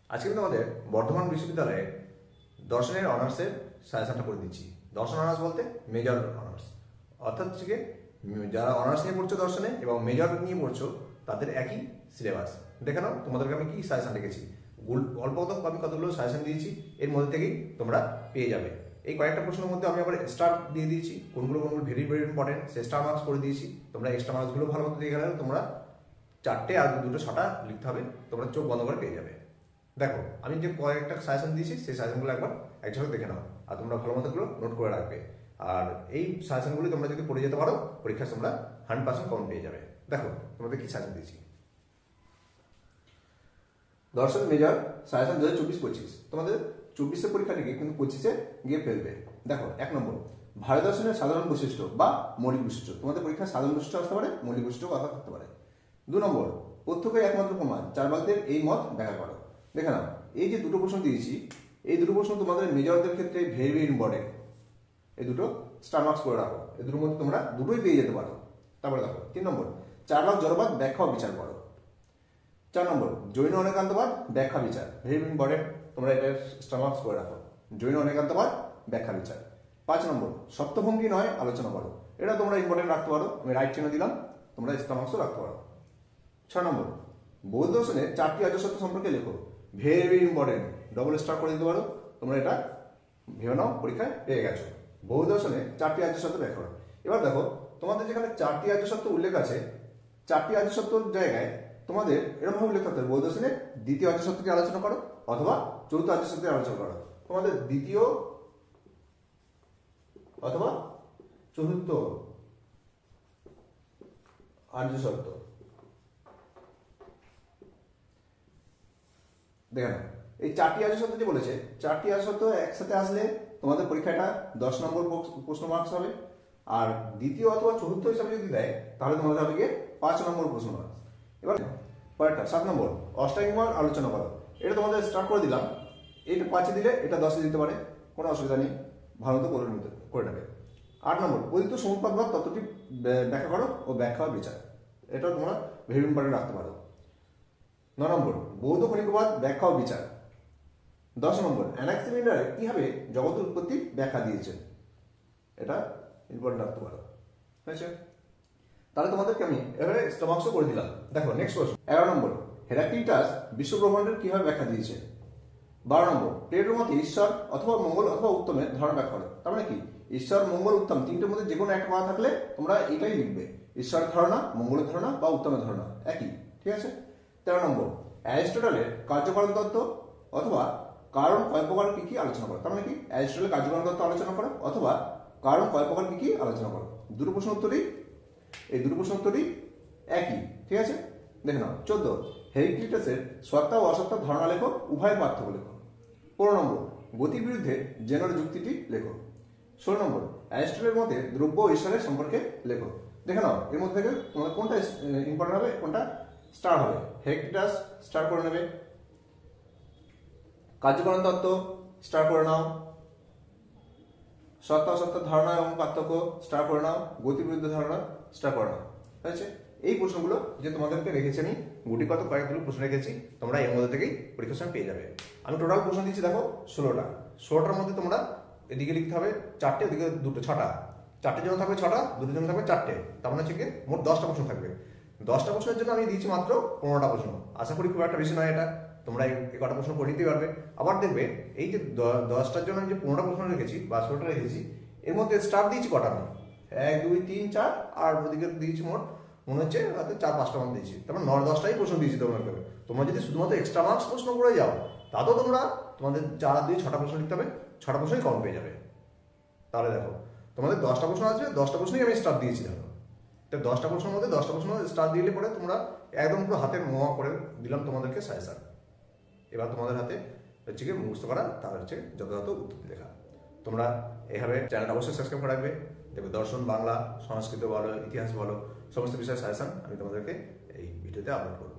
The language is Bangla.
আজকে আমি তোমাদের বর্ধমান বিশ্ববিদ্যালয়ে দর্শনের অনার্সের সাজেশনটা করে দিচ্ছি। দর্শন অনার্স বলতে মেজর অনার্স, অর্থাৎ হচ্ছে কি যারা অনার্স নিয়ে পড়ছো দর্শনে এবং মেজর নিয়ে পড়ছো তাদের একই সিলেবাস। দেখে নাও তোমাদেরকে আমি কি সাজেশন রেখেছি। অল্প আমি কতগুলো সাজেশন দিয়েছি, এর মধ্যে থেকেই তোমরা পেয়ে যাবে। এই কয়েকটা প্রশ্নের মধ্যে আমি আবার স্টার দিয়ে দিয়েছি, কোনগুলো ভেরি ভেরি ইম্পর্টেন্ট সে স্টার মার্কস করে দিয়েছি। তোমরা এক্সট্রা মার্কসগুলো ভালো মতো দিয়ে গেলে তোমরা 4টে আর 2টো 6টা লিখতে হবে, তোমরা চোখ বন্ধ করে পেয়ে যাবে। দেখো আমি যে কয়েকটা সাজেশন দিয়েছি সেই সাজেশনগুলো একবার একসাথে দেখে নাও, আর তোমরা ভালো মতো নোট করে রাখবে। আর এই সাজেশনগুলি তোমরা যদি পড়ে যেতে পারো পরীক্ষায় তোমরা 100% কমন পেয়ে যাবে। দেখো তোমাদের কি সাজেশন দিয়েছি। দর্শন মেজর সাজেশন 2024-25, তোমাদের 24-এর পরীক্ষাটিকে কিন্তু 25-এ গিয়ে ফেলবে। দেখো 1 নম্বর ভারত দর্শনের সাধারণ বৈশিষ্ট্য বা মৌলিক বৈশিষ্ট্য। তোমাদের পরীক্ষায় সাধারণ বৈশিষ্ট্য আসতে পারে, মৌলিক বৈশিষ্ট্য কথা থাকতে পারে। 2 নম্বর প্রত্যক্ষই একমাত্র প্রমাণ, চারবাকদের এই মত ব্যাখ্যা করো। দেখে নাও এই যে দুটো প্রশ্ন দিয়েছি, এই দুটো প্রশ্ন তোমাদের মেজরদের ক্ষেত্রে ভেরি ভেরি ইম্পর্টেন্ট। এই দুটো স্টার মার্কস করে রাখো, এই দুটোর মধ্যে তোমরা দুটোই পেয়ে যেতে পারো। তারপরে দেখো 3 নম্বর চারবাক জড়বাদ ব্যাখ্যা ও বিচার করো। 4 নম্বর জৈন অনেকান্তবাদ ব্যাখ্যা বিচার, ভেরি ইম্পর্টেন্ট, তোমরা এটা স্টার মার্কস করে রাখো, জৈন অনেকান্তবাদ ব্যাখ্যা বিচার। 5 নম্বর সপ্তভঙ্গি নয় আলোচনা করো, এটা তোমরা ইম্পর্টেন্ট রাখতে পারো, আমি রাইট চিহ্ন দিলাম, তোমরা স্টার মার্কসও রাখতে পারো। 6 নম্বর বৌদ্ধ দর্শনের 4টি আর্য সত্য সম্পর্কে লেখো, very very important, double star করে দিতে পারো, তোমরা এটা ভেবে নাও পরীক্ষায় পেয়ে গেছো। বৌদ্ধ দর্শনে 4টি আর্য সত্য ব্যাখ্যা করো। এবার দেখো তোমাদের যেখানে 4টি আর্য সত্য উল্লেখ আছে, 4টি আর্য সত্যর জায়গায় তোমাদের এরকম ভাবে উল্লেখ করতে হবে বৌদ্ধ দর্শনে দ্বিতীয় আর্য সত্যকে আলোচনা করো অথবা চতুর্থ আর্য সত্যকে আলোচনা করো। তোমাদের দ্বিতীয় অথবা চতুর্থ আর্য সত্য দেখে নাও। এই 4টি আর্য সত্য যে বলেছে, 4টি আর্য সত্য একসাথে আসলে তোমাদের পরীক্ষাটা 10 নম্বর প্রশ্ন মার্কস হবে, আর দ্বিতীয় অথবা চতুর্থ হিসাবে যদি দেয় তাহলে তোমাদের হবে গিয়ে 5 নম্বর প্রশ্ন মার্কস। এবার পরেরটা 7 নম্বর অষ্টাঙ্গিক আলোচনা করো, এটা তোমাদের স্টার্ট করে দিলাম, এটা 5-এ দিলে এটা 10-এ দিতে পারে, কোনো অসুবিধা নেই, ভালো মতো করে নেবে। 8 নম্বর পতিত সমুৎপাতবাদ তত্ত্বটি ব্যাখ্যা করো ও ব্যাখ্যা বিচার, এটাও তোমরা ভেরি ইম্পর্টেন্ট রাখতে পারো। 9 নম্বর বৌদ্ধ ক্ষণিকবাদ ব্যাখ্যা ও বিচার। 10 নম্বর অ্যানাক্সিমেন্ডারে কিভাবে জগতের উৎপত্তি ব্যাখ্যা দিয়েছেন, এটা ইম্পর্টেন্ট রাখতে পারো। হয়েছে, তাহলে তোমাদেরকে আমি এবারে স্টমার্কসও করে দিলাম। দেখো নেক্সট প্রশ্ন 11 নম্বর হেরাক্লিটাস বিশ্বব্রহ্মাণ্ডের কিভাবে ব্যাখ্যা দিয়েছে। 12 নম্বর প্লেটোর মতে ঈশ্বর অথবা মঙ্গল অথবা উত্তমের ধারণা ব্যাখ্যা করো। তার মানে কি ঈশ্বর মঙ্গল উত্তম তিনটের মধ্যে যে কোনো একটা কথা থাকলে তোমরা এটাই লিখবে, ঈশ্বরের ধারণা, মঙ্গলের ধারণা বা উত্তমের ধারণা একই, ঠিক আছে। 13 নম্বর অ্যারিস্টটলের কার্যকারণ তত্ত্ব অথবা কারণ কয় প্রকার কি কি আলোচনা করো। তার মানে কি অ্যারিস্টটলের কার্যকারণ তত্ত্ব আলোচনা করো অথবা কারণ কয় প্রকার কি কি আলোচনা করো। দুটো প্রশ্ন উত্তরই একই, ঠিক আছে। দেখে নাও 14 হেরাক্লিটাসের সত্তা ও অসত্তার ধারণা লেখো, উভয়ের পার্থক্য লেখো। 15 নম্বর গতির বিরুদ্ধে জেনার যুক্তিটি লেখো। 16 নম্বর অ্যারিস্টটলের মতে দ্রব্য ও ঈশ্বরের সম্পর্কে লেখো। দেখে নাও এর মধ্যে থেকে তোমাদের কোনটা ইম্পর্টেন্ট হবে, কোনটা স্টার হবে। হেরাক্লিটাস স্টার করে নেবে, কার্যকারণ তত্ত্ব স্টার করে নাও, সত্তা অসত্তার ধারণা এবং পার্থক্য স্টার করে নাও, গতির বিরুদ্ধে ধারণা স্টার করে নাও। হয়েছে, এই প্রশ্নগুলো যে তোমাদেরকে রেখেছি আমি গুটি কত কয়েকগুলো প্রশ্ন রেখেছি, তোমরা এর মধ্যে থেকেই পরীক্ষার সময় পেয়ে যাবে। আমি টোটাল প্রশ্ন দিচ্ছি দেখো 16টা। 16টার মধ্যে তোমরা এদিকে লিখতে হবে 4টে, ওদিকে 2টো, 6টা। 4টের জন্য থাকবে 6টা, 2টোর জন্য থাকবে 4টে, তার মানে হচ্ছে মোট 10টা প্রশ্ন থাকবে। 10টা প্রশ্নের জন্য আমি দিয়েছি মাত্র 15টা প্রশ্ন। আশা করি খুব একটা বেশি নয় এটা, তোমরা এই কটা প্রশ্ন করে নিতে পারবে। আবার দেখবে এই যে 10টার জন্য আমি যে 15টা প্রশ্ন রেখেছি বা 16টা রেখেছি, এর মধ্যে স্টার দিয়েছি কটা আমি 1 2 3 4, আর ওদিকে দিয়েছি মোট মনে হচ্ছে হয়তো 4-5টা মতো দিয়েছি, তারপর 9-10টাই প্রশ্ন দিয়েছি তোমাদের। তোমরা যদি শুধুমাত্র এক্সট্রা মার্কস প্রশ্ন করে যাও তাতেও তোমাদের 4 আর 2 6টা প্রশ্ন লিখতে হবে, 6টা প্রশ্নই কম পেয়ে যাবে। তাহলে দেখো তোমাদের 10টা প্রশ্ন আসবে, 10টা প্রশ্নই আমি স্টার দিয়েছি। দেখো তো 10টা প্রশ্নের মধ্যে 10টা প্রশ্ন স্টার দিলে পরে তোমরা একদম পুরো হাতে মোয়া করে দিলাম তোমাদেরকে সাজেশন। এবার তোমাদের হাতে হচ্ছে কি মুখস্থ করা, তার হচ্ছে যথাযথ উত্তর লেখা। তোমরা এইভাবে চ্যানেলটা অবশ্যই সাবস্ক্রাইব করে রাখবে, দেখবে দর্শন, বাংলা, সংস্কৃত বলো, ইতিহাস বলো, সমস্ত বিষয়ের সাজেশন আমি তোমাদেরকে এই ভিডিওতে আপলোড করব।